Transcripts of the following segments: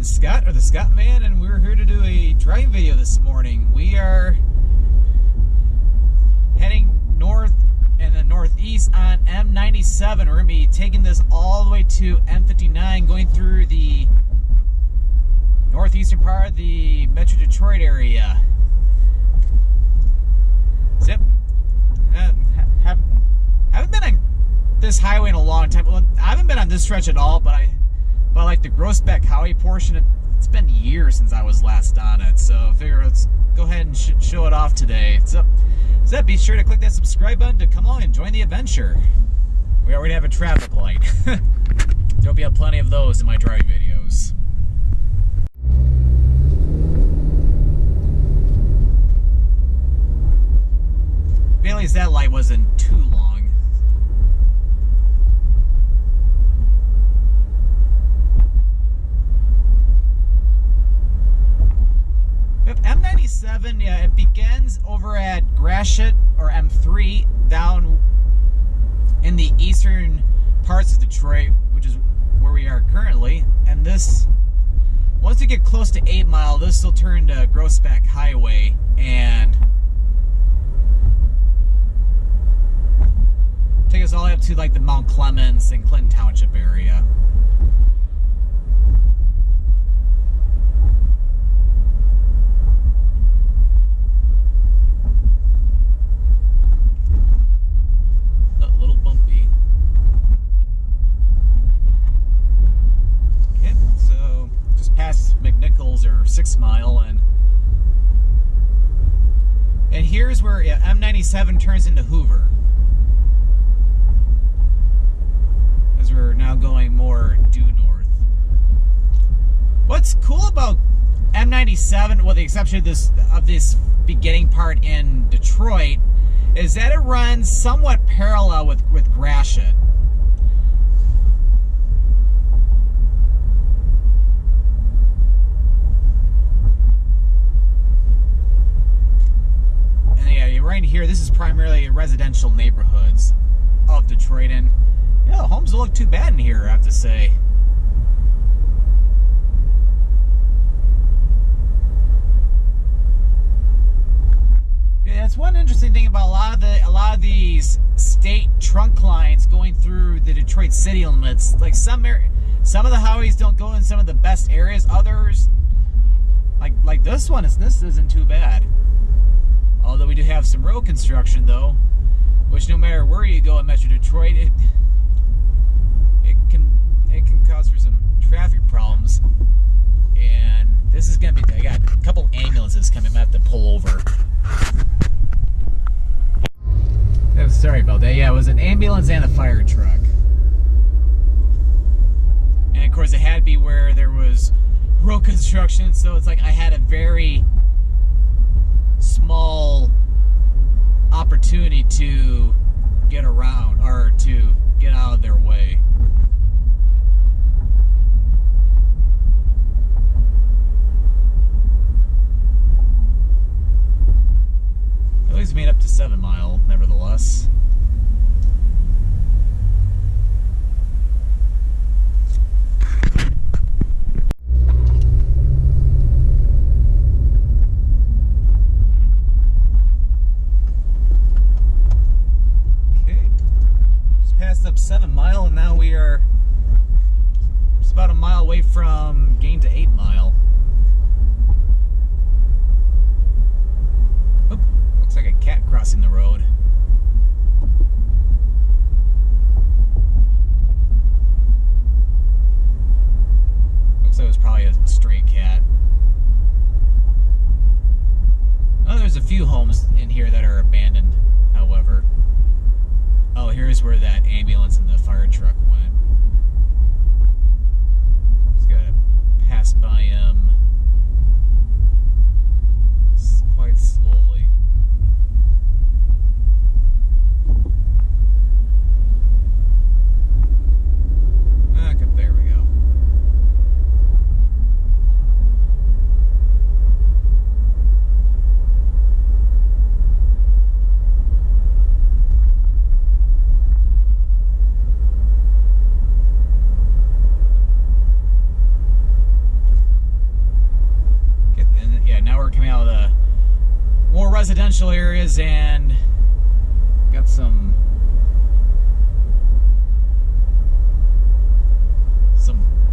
Scott, or the Scottman, and we're here to do a driving video this morning. We are heading north and the northeast on M-97. We're going to be taking this all the way to M-59, going through the northeastern part of the Metro Detroit area. Zip. Haven't been on this highway in a long time. Well, I haven't been on this stretch at all, but like the Groesbeck Hwy portion, it's been years since I was last on it. So I figure let's go ahead and show it off today. So be sure to click that subscribe button to come along and join the adventure. We already have a traffic light. There'll be plenty of those in my driving videos. At least that light wasn't too long. M-97, yeah, it begins over at Gratiot, or M-3, down in the eastern parts of Detroit, which is where we are currently. And this, once you get close to 8 Mile, this will turn to Groesbeck Highway and take us all the way up to like the Mount Clemens and Clinton Township area. A little bumpy. Okay, so just past McNichols or 6 Mile, and here's where M-97 turns into Hoover. We're now going more due north. What's cool about M-97, with the exception of this beginning part in Detroit, is that it runs somewhat parallel with Gratiot. And yeah, right here, this is primarily residential neighborhoods of Detroit, and yeah, the homes don't look too bad in here, I have to say. Yeah, that's one interesting thing about a lot of these state trunk lines going through the Detroit city limits. Like some of the highways don't go in some of the best areas. Others, like this one, this isn't too bad. Although we do have some road construction though, which no matter where you go in Metro Detroit, it can cause for some traffic problems. And this is gonna be, I got a couple ambulances coming. I'm gonna have to pull over. Oh, sorry about that. Yeah, it was an ambulance and a fire truck. And of course it had to be where there was road construction, so it's like I had a very small opportunity to get around, or to get out of their way. At least made up to 7 Mile, nevertheless. Up 7 Mile, and now we are just about a mile away from getting to 8 Mile. Oop, looks like a cat crossing the road. Looks like it was probably a stray cat. Oh, there's a few homes in here that are abandoned, however. Oh, here's where that ambulance and the fire truck went. Just gotta pass by residential areas and got some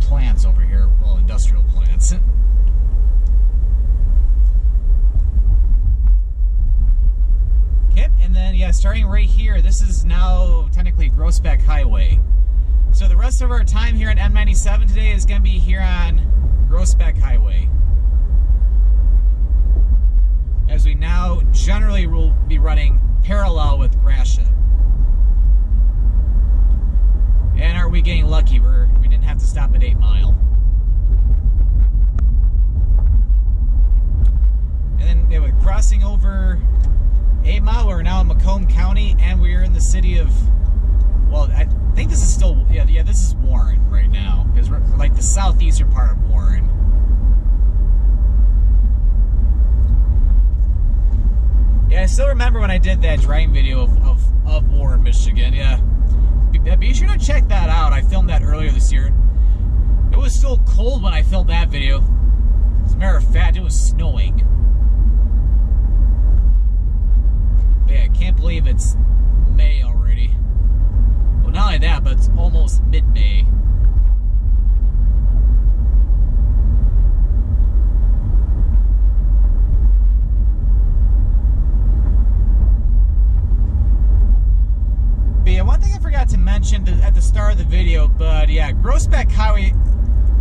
plants over here, well, industrial plants. Okay, and then yeah, starting right here, this is now technically Groesbeck Highway. So the rest of our time here on M-97 today is going to be here on Groesbeck Highway, as we now generally will be running parallel with Gratiot. And are we getting lucky? We didn't have to stop at 8 Mile. And then yeah, we're crossing over 8 Mile. We're now in Macomb County, and we're in the city of, well, I think this is still, yeah, this is Warren right now, because we're like the southeastern part of Warren. Yeah, I still remember when I did that driving video of Warren, Michigan. Yeah. Be sure to check that out. I filmed that earlier this year. It was still cold when I filmed that video. As a matter of fact, it was snowing. But yeah, I can't believe it's May already. Well, not only that, but it's almost mid-May. But yeah, one thing I forgot to mention at the start of the video, but yeah, Groesbeck Hwy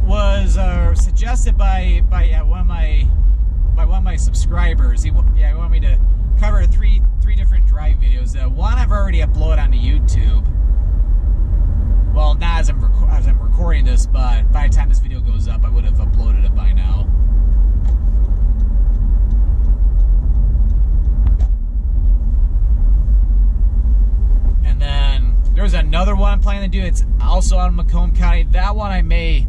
was suggested by one of my subscribers. He wanted me to cover three different drive videos. One I've already uploaded onto YouTube. Well, not as I'm recording this, but by the time this video goes up, I would have uploaded it by now. And then there's another one I'm planning to do. It's also out in Macomb County. That one I may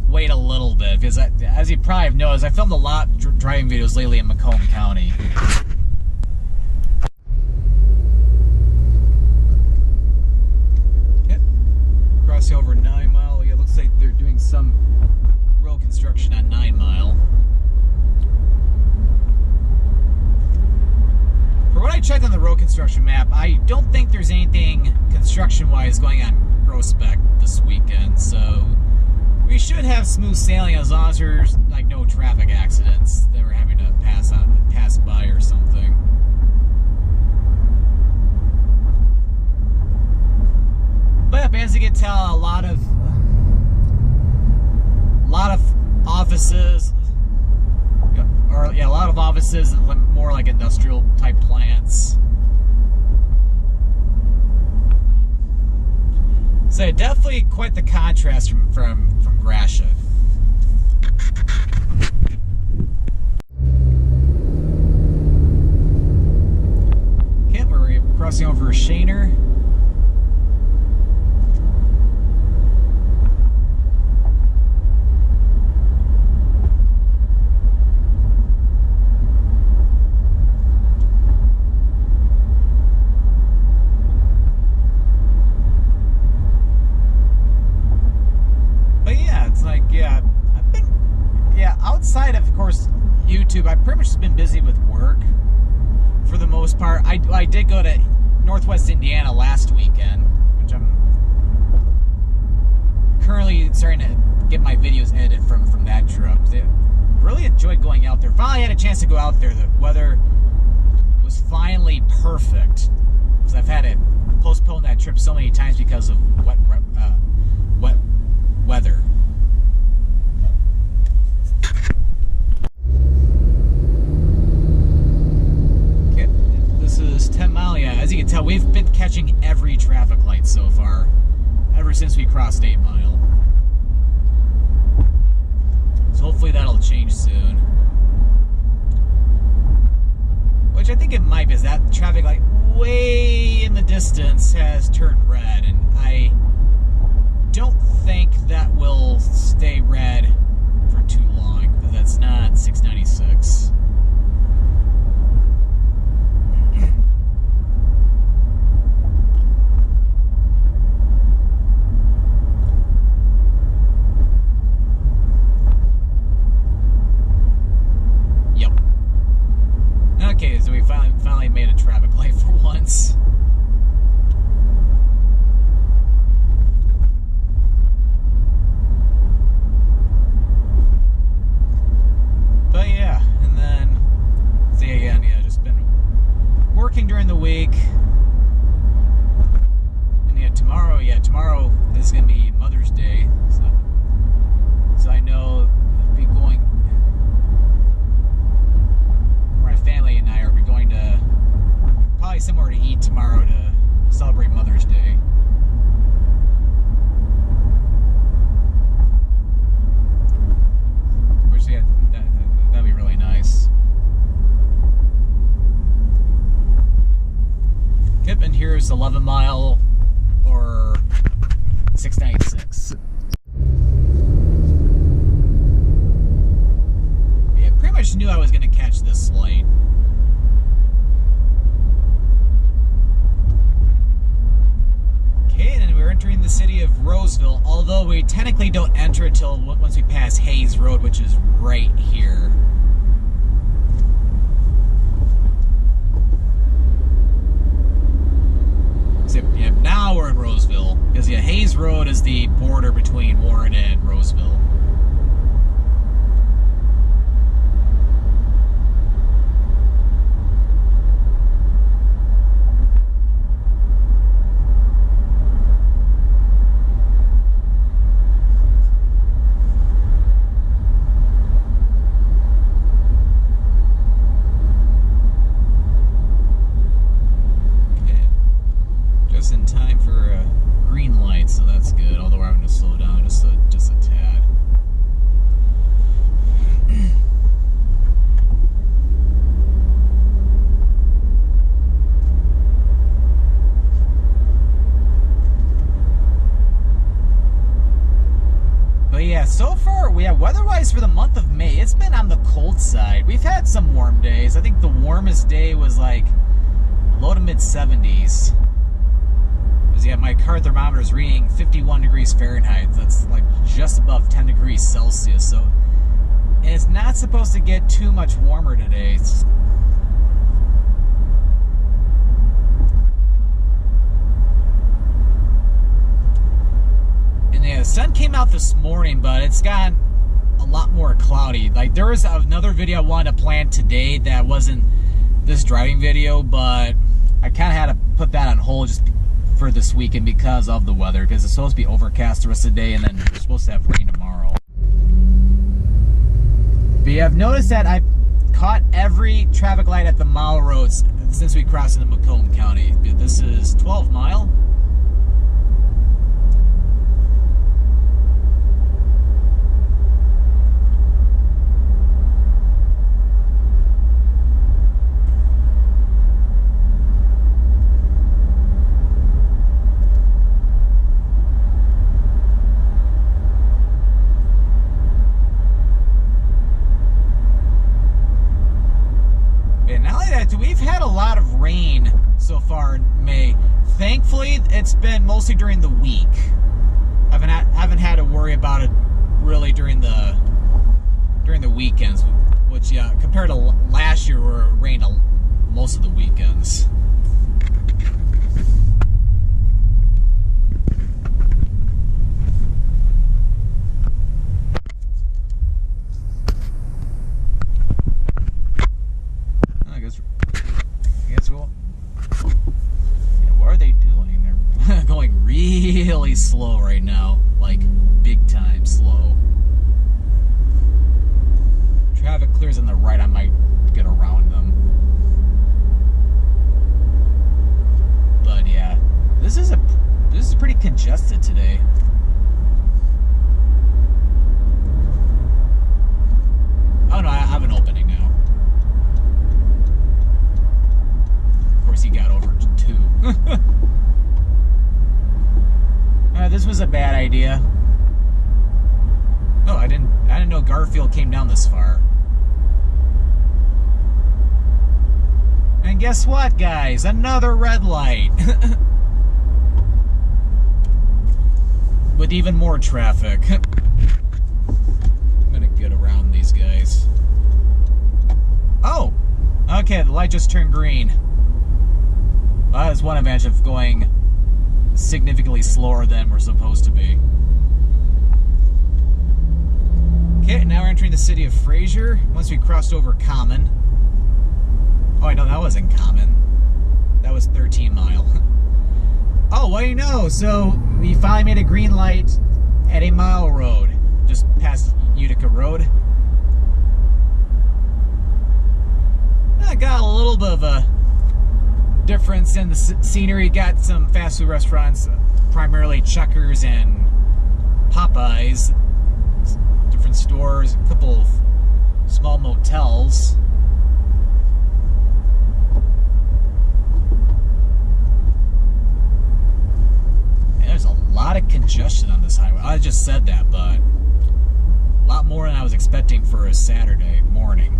wait a little bit, because as you probably have noticed, I filmed a lot of driving videos lately in Macomb County. Okay. Crossing over 9 Mile. Yeah, it looks like they're doing some road construction on 9 Mile. For what I checked on the road construction map, I don't think there's anything construction-wise going on Groesbeck this weekend, so we should have smooth sailing as long as there's like no traffic accidents that we're having to pass by or something. But as you can tell, a lot of offices, or yeah, a lot of offices, more like industrial type plants. So definitely quite the contrast from Gratiot. Okay, we're crossing over Shaner. Outside of course, YouTube, I've pretty much just been busy with work for the most part. I did go to Northwest Indiana last weekend, which I'm currently starting to get my videos edited from that trip. I really enjoyed going out there. Finally had a chance to go out there. The weather was finally perfect, because I've had to postpone that trip so many times because of wet weather. This is 10 Mile. Yeah, as you can tell, we've been catching every traffic light so far, ever since we crossed 8 Mile. So hopefully that'll change soon. Which I think it might, because that traffic light way in the distance has turned red, and I don't think that will stay red for too long, because that's not 696. Okay, so we finally first 11 mile or 696. Yeah, pretty much knew I was going to catch this light. Okay, and then we're entering the city of Roseville, although we technically don't enter until once we pass Hayes Road, which is right here. So, yeah, now we're in Roseville, because yeah, Hayes Road is the border between Warren and Roseville. In time for a green light, so that's good. Although we're having to slow down just a tad. But yeah, so far, weather-wise for the month of May, it's been on the cold side. We've had some warm days. I think the warmest day was like low to mid 70s. Yeah, my car thermometer is reading 51 degrees Fahrenheit. That's like just above 10 degrees Celsius. So, and it's not supposed to get too much warmer today. And yeah, the sun came out this morning, but it's gotten a lot more cloudy. Like, there was another video I wanted to plan today that wasn't this driving video, but I kind of had to put that on hold just for this weekend because of the weather, because it's supposed to be overcast the rest of the day and then we're supposed to have rain tomorrow. But yeah, I've noticed that I've caught every traffic light at the mile roads since we crossed into Macomb County. This is 12 mile. We've had a lot of rain so far in May. Thankfully, it's been mostly during the week. I haven't had to worry about it really during the weekends, which yeah, compared to last year where it rained most of the weekends. What are they doing? They're going really slow right now, like big time slow. Traffic clears on the right, I might get around them. But yeah, this is pretty congested today. Oh no, I have an opening now. Of course, he got over too. This was a bad idea. Oh, I didn't know Garfield came down this far. And guess what, guys? Another red light. With even more traffic. I'm gonna get around these guys. Oh! Okay, the light just turned green. Well, that's one advantage of going significantly slower than we're supposed to be. Okay, now we're entering the city of Fraser. Once we crossed over Common. Oh, I know that wasn't Common. That was 13 mile. Oh, what do you know? So we finally made a green light at a mile road, just past Utica Road. I got a little bit of a difference in the scenery. Got some fast food restaurants, primarily Chuckers and Popeyes, different stores, a couple of small motels. lot of congestion on this highway. I just said that, but a lot more than I was expecting for a Saturday morning.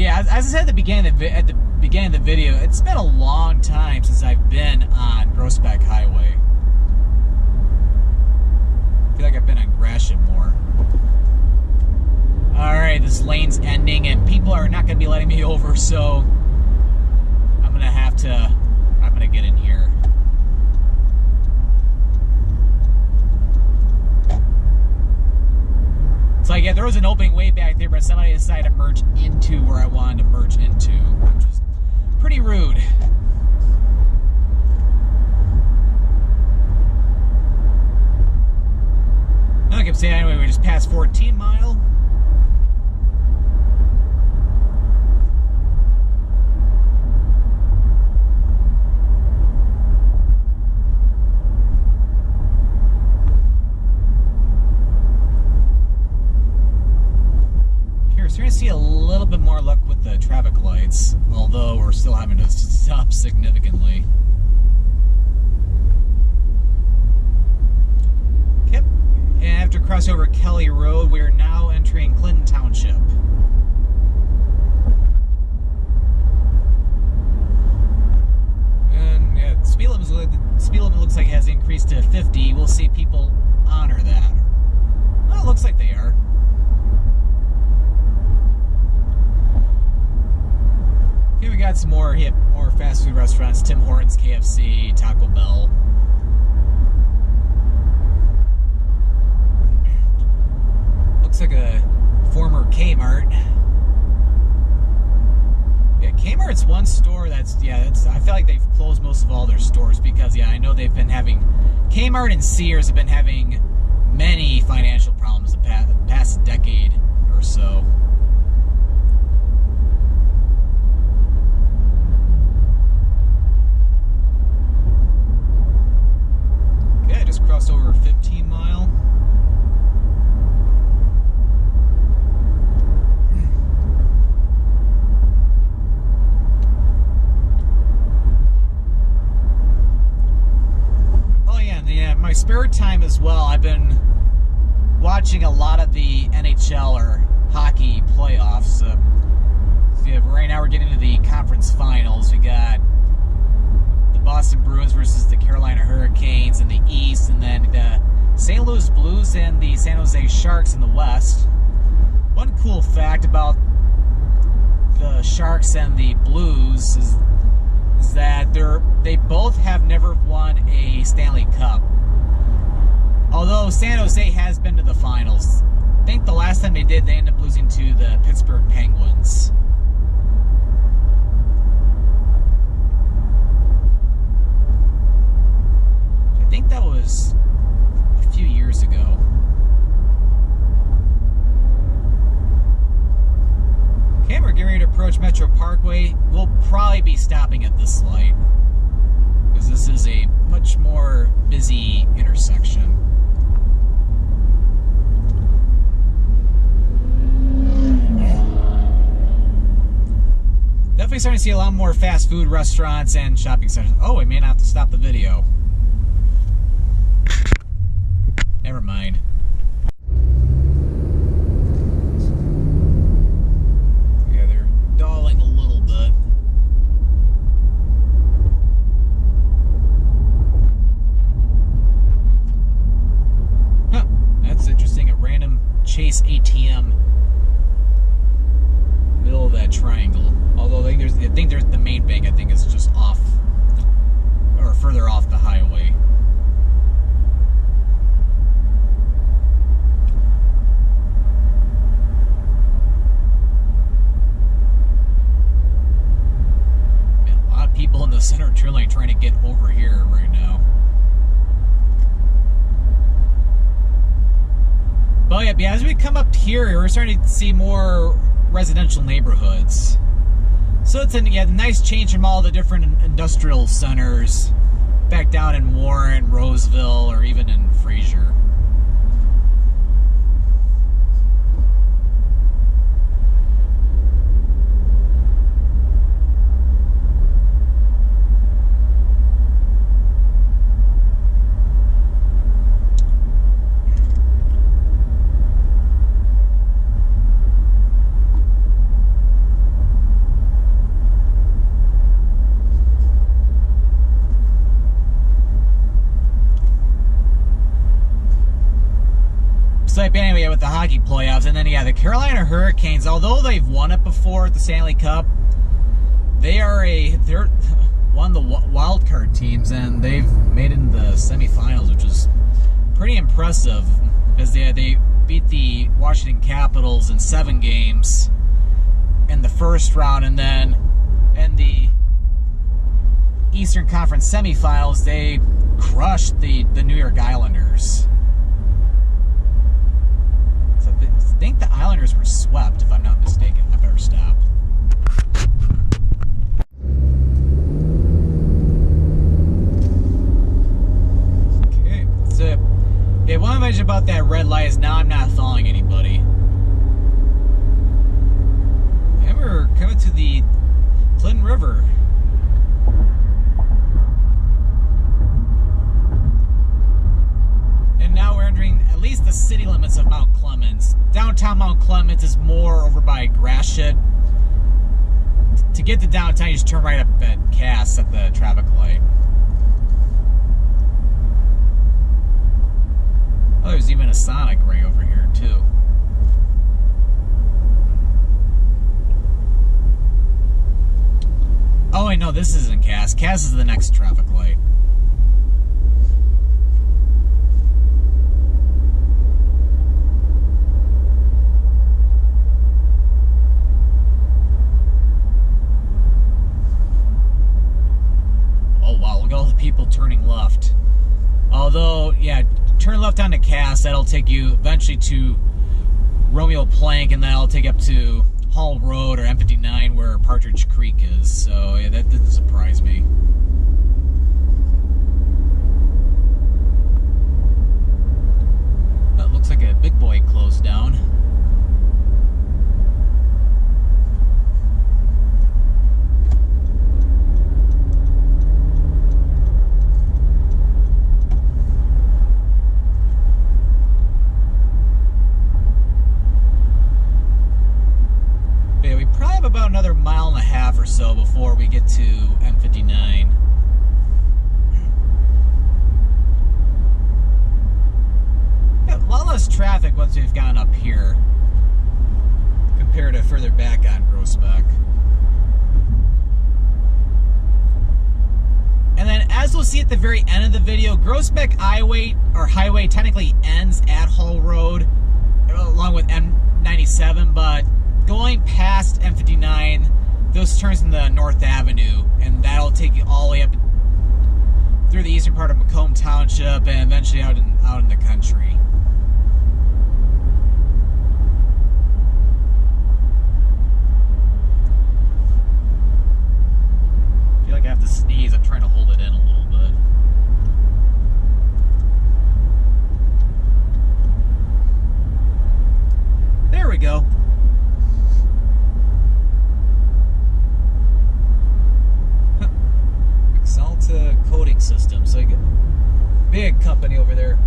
As I said at the beginning of the video, it's been a long time since I've been on Groesbeck Highway. I feel like I've been on Gratiot more. Alright, this lane's ending and people are not going to be letting me over, so I'm going to get in here. So yeah, there was an opening way back there, but somebody decided to merge into where I wanted to merge into, which was pretty rude. I kept saying anyway, we just passed 14 Mile. So you're going to see a little bit more luck with the traffic lights, although we're still having to stop significantly. Yep, and after crossing over Kelly Road, we are now entering Clinton Township. And yeah, the speed limit looks like it has increased to 50. We'll see people honor that. Well, it looks like they are. Here we got some more fast food restaurants: Tim Hortons, KFC, Taco Bell. Looks like a former Kmart. Yeah, Kmart's one store that's I feel like they've closed most of all their stores because I know they've been having Kmart and Sears have been having many financial problems the past decade or so. Crossed over 15 Mile. Oh yeah, my spare time as well, I've been watching a lot of the NHL or hockey playoffs. So right now we're getting to the conference finals. We got Boston Bruins versus the Carolina Hurricanes in the East, and then the St. Louis Blues and the San Jose Sharks in the West. One cool fact about the Sharks and the Blues is that they both have never won a Stanley Cup. Although San Jose has been to the finals. I think the last time they did, they ended up losing to the Pittsburgh Penguins. I think that was a few years ago. Okay, we're getting ready to approach Metro Parkway. We'll probably be stopping at this light because this is a much more busy intersection. Definitely starting to see a lot more fast food restaurants and shopping centers. Oh, we may not have to stop the video. Never mind. Yeah, they're dawdling a little bit. Huh, that's interesting. A random Chase ATM middle of that triangle. Although I think there's the main bank, I think is just off or further off the highway. center turn lane trying to get over here right now. But yeah, as we come up here, we're starting to see more residential neighborhoods. So it's a nice change from all the different industrial centers back down in Warren, Roseville, or even in Fraser. So anyway, with the hockey playoffs, and then yeah, the Carolina Hurricanes, although they've won it before at the Stanley Cup, they're one of the wild card teams, and they've made it in the semifinals, which is pretty impressive, as they beat the Washington Capitals in 7 games in the first round, and then in the Eastern Conference semifinals, they crushed the New York Islanders. I think the Islanders were swept, if I'm not mistaken. I better stop. Okay, so yeah, one mention about that red light is now I'm not following anybody. And we're coming to the Clinton River. Now we're entering at least the city limits of Mount Clemens. Downtown Mount Clemens is more over by Gratiot. To get to downtown, you just turn right up at Cass at the traffic light. Oh, there's even a Sonic right over here, too. Oh, wait, no, this isn't Cass. Cass is the next traffic light. People turning left. Although, yeah, turn left onto Cass, that'll take you eventually to Romeo Plank, and then that'll take you up to Hall Road or M-59 where Partridge Creek is. So, yeah, that didn't surprise me. That looks like a big boy closed down. About another mile and a half or so before we get to M-59. Yeah, a lot less traffic once we've gone up here compared to further back on Groesbeck. And then, as we'll see at the very end of the video, Groesbeck Highway technically ends at Hall Road along with M-97, but going past M-59, those turns into North Avenue, and that'll take you all the way up through the eastern part of Macomb Township and eventually out in the country. I feel like I have to sneeze. I'm trying to hold it in a little bit. There we go. Coating system, so you get big company over there.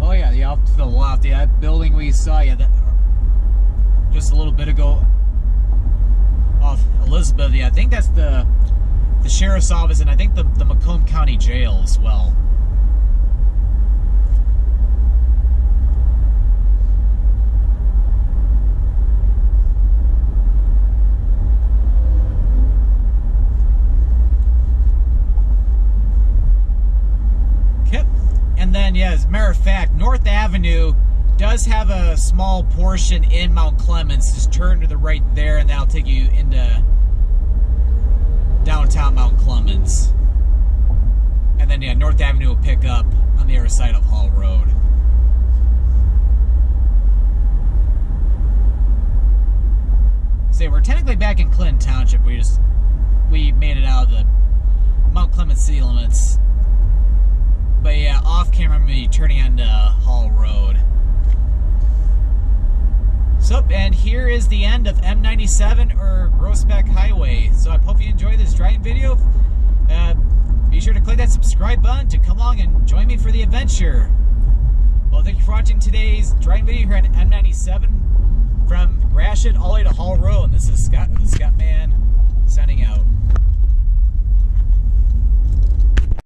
Oh yeah, the off to the left, yeah, that building we saw, yeah, that just a little bit ago off Elizabeth, yeah, I think that's the sheriff's office, and I think the Macomb County Jail as well. And then, yeah, as a matter of fact, North Avenue does have a small portion in Mount Clemens. Just turn to the right there, and that'll take you into downtown Mount Clemens. And then, yeah, North Avenue will pick up on the other side of Hall Road. So we're technically back in Clinton Township. We made it out of the Mount Clemens city limits. But yeah, off camera I'm going to be turning onto Hall Road. So, and here is the end of M-97 or Groesbeck Highway. So I hope you enjoyed this driving video. Be sure to click that subscribe button to come along and join me for the adventure. Well, thank you for watching today's driving video here at M-97 from Gratiot all the way to Hall Road. And this is Scott, the Scottman, signing out.